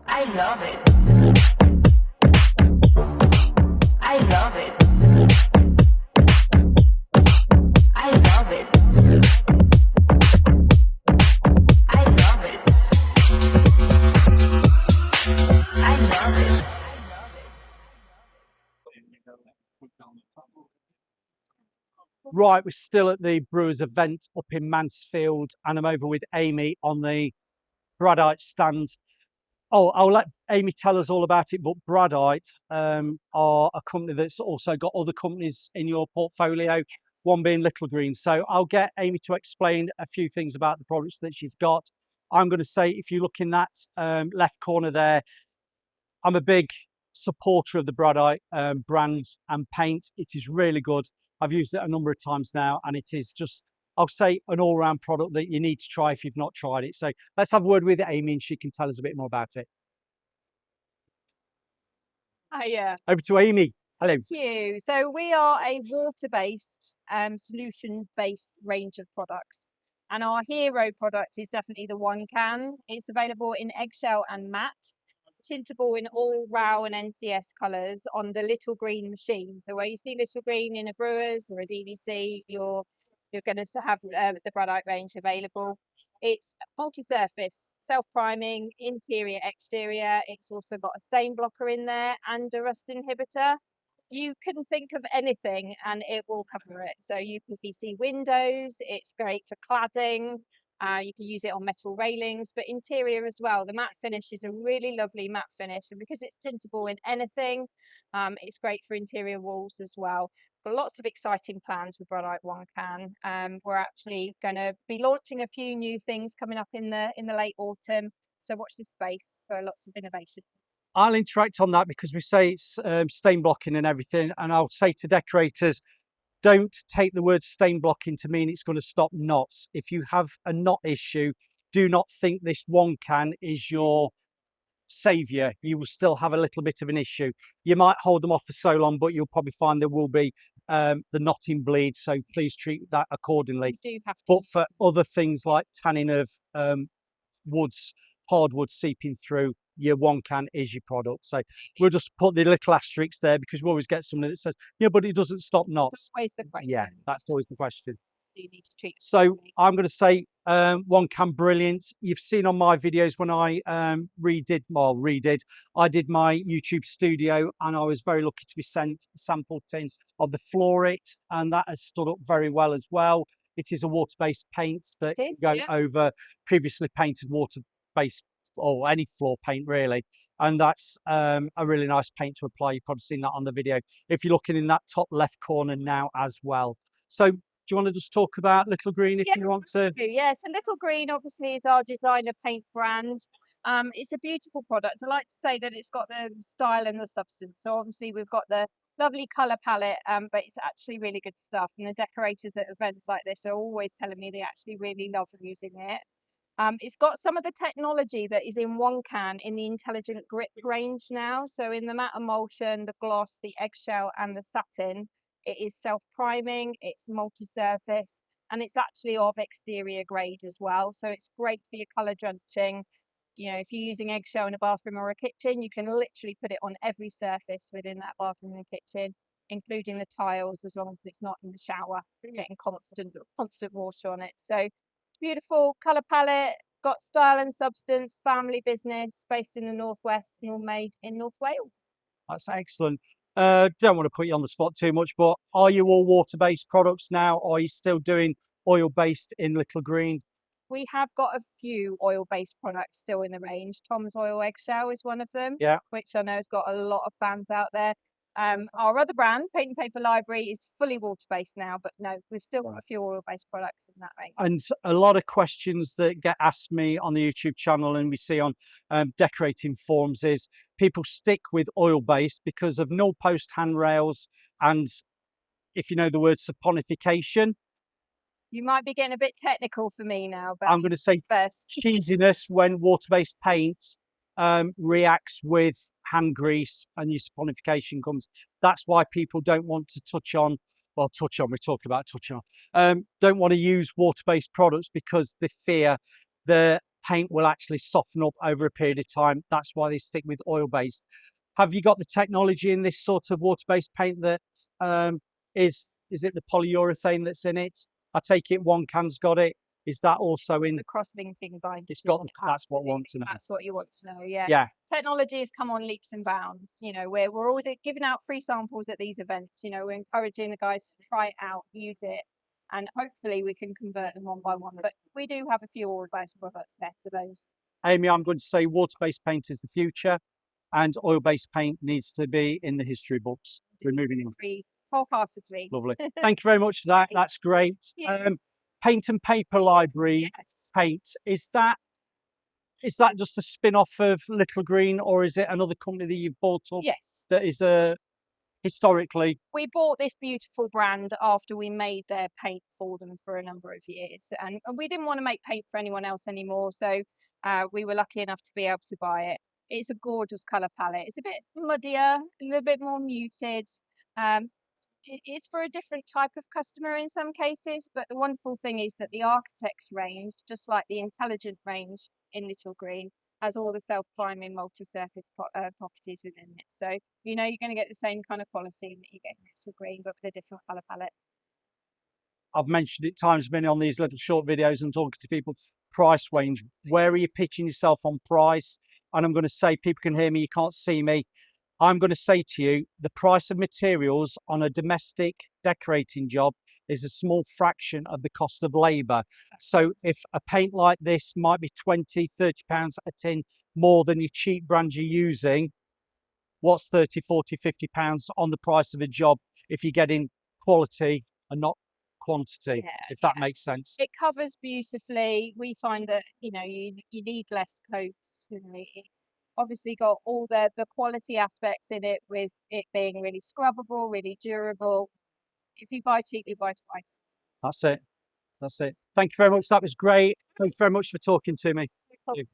I love it. I love it. I love it. I love it. I love it. Right, we're still at the Brewers event up in Mansfield, and I'm over with Aimee on the Bradite stand. Oh, I'll let Aimee tell us all about it, but Bradite are a company that's also got other companies in your portfolio, one being Little Greene. So I'll get Aimee to explain a few things about the products that she's got. I'm going to say, if you look in that left corner there, I'm a big supporter of the Bradite brand and paint. It is really good. I've used it a number of times now, and it is just, I'll say, an all-round product that you need to try if you've not tried it. So let's have a word with Aimee, and she can tell us a bit more about it. Hiya. Over to Aimee. Hello. Thank you. So we are a water-based, solution-based range of products. And our hero product is definitely the One Can. It's available in eggshell and matte. It's tintable in all RAW and NCS colours on the Little Greene machine. So where you see Little Greene in a Brewers or a DVC, you're going to have the Bradite range available. It's multi-surface, self-priming, interior, exterior. It's also got a stain blocker in there and a rust inhibitor. You can think of anything and it will cover it. So UPVC windows, it's great for cladding. You can use it on metal railings, but interior as well. The matte finish is a really lovely matte finish, and because it's tintable in anything, it's great for interior walls as well. But lots of exciting plans with Bradite One Can. We're actually going to be launching a few new things coming up in the late autumn. So watch this space for lots of innovation. I'll interact on that because we say it's stain blocking and everything, and I'll say to decorators, don't take the word stain blocking to mean it's going to stop knots. If you have a knot issue, do not think this One Can is your saviour. You will still have a little bit of an issue. You might hold them off for so long, but you'll probably find there will be the knotting bleed. So please treat that accordingly. You do have to. But for other things like tanning of woods, hardwood seeping through, your One Can is your product. So we'll just put the little asterisk there because we always get somebody that says, yeah, but it doesn't stop knots. That's always the question. Yeah, that's always the question. Do you need to treat? So I'm going to say One Can brilliant. You've seen on my videos when I I did my YouTube studio, and I was very lucky to be sent a sample tin of the Florit, and that has stood up very well as well. It is a water-based paint that go over previously painted water-based or any floor paint really, and that's a really nice paint to apply. You've probably seen that on the video if you're looking in that top left corner now as well. So do you want to just talk about Little Greene if you want to? Yeah, so Little Greene obviously is our designer paint brand. It's a beautiful product. I like to say that it's got the style and the substance. So obviously we've got the lovely colour palette, but it's actually really good stuff. And the decorators at events like this are always telling me they actually really love using it. It's got some of the technology that is in One Can in the intelligent grip range now. So in the matte emulsion, the gloss, the eggshell and the satin, it is self-priming, it's multi-surface, and it's actually of exterior grade as well. So it's great for your colour drenching. You know, if you're using eggshell in a bathroom or a kitchen, you can literally put it on every surface within that bathroom and kitchen, including the tiles, as long as it's not in the shower, getting constant water on it. So beautiful colour palette, got style and substance, family business, based in the Northwest and all made in North Wales. That's excellent. Don't want to put you on the spot too much, but are you all water-based products now, or are you still doing oil-based in Little Greene? We have got a few oil-based products still in the range. Tom's Oil Eggshell is one of them, which I know has got a lot of fans out there. Our other brand, Paint and Paper Library, is fully water-based now, but no, we've still got a few oil-based products in that range. And a lot of questions that get asked me on the YouTube channel and we see on decorating forums is people stick with oil-based because of null post handrails and, if you know the word, saponification. You might be getting a bit technical for me now, but I'm going to say cheesiness when water-based paint reacts with hand grease and your saponification comes. That's why people don't want to touch on, we're talking about touching on, don't want to use water-based products because they fear the paint will actually soften up over a period of time. That's why they stick with oil-based. Have you got the technology in this sort of water-based paint that is it the polyurethane that's in it? I take it One Can's got it. Is that also in? The cross-linking binding. It's got. That's what I want to know. That's what you want to know. Yeah. Yeah. Technology has come on leaps and bounds. You know, we're always giving out free samples at these events. You know, we're encouraging the guys to try it out, use it, and hopefully we can convert them one by one. But we do have a few oil-based products left for those. Aimee, I'm going to say water-based paint is the future, and oil-based paint needs to be in the history books. We're moving on. Wholeheartedly. Lovely. Thank you very much for that. That's great. Yeah. Paint and Paper Library Yes. paint, is that just a spin-off of Little Greene, or is it another company that you've bought up Yes. that is historically? We bought this beautiful brand after we made their paint for them for a number of years, and we didn't want to make paint for anyone else anymore, so we were lucky enough to be able to buy it. It's a gorgeous colour palette. It's a bit muddier, a little bit more muted. It's for a different type of customer in some cases, but the wonderful thing is that the Architects range, just like the Intelligent range in Little Greene, has all the self-priming multi-surface properties within it. So, you know, you're going to get the same kind of quality that you get in Little Greene, but with a different colour palette. I've mentioned it times many on these little short videos and talking to people. Price range, where are you pitching yourself on price? And I'm going to say, people can hear me, you can't see me. I'm going to say to you, the price of materials on a domestic decorating job is a small fraction of the cost of labour. So if a paint like this might be 20, 30 pounds a tin more than your cheap brand you're using, what's 30, 40, 50 pounds on the price of a job if you're getting quality and not quantity, if that makes sense? It covers beautifully. We find that, you know, you need less coats. You know, it's obviously got all the quality aspects in it, with it being really scrubbable, really durable. If you buy cheap, you buy twice. That's it. That's it. Thank you very much. That was great. Thank you very much for talking to me. No problem.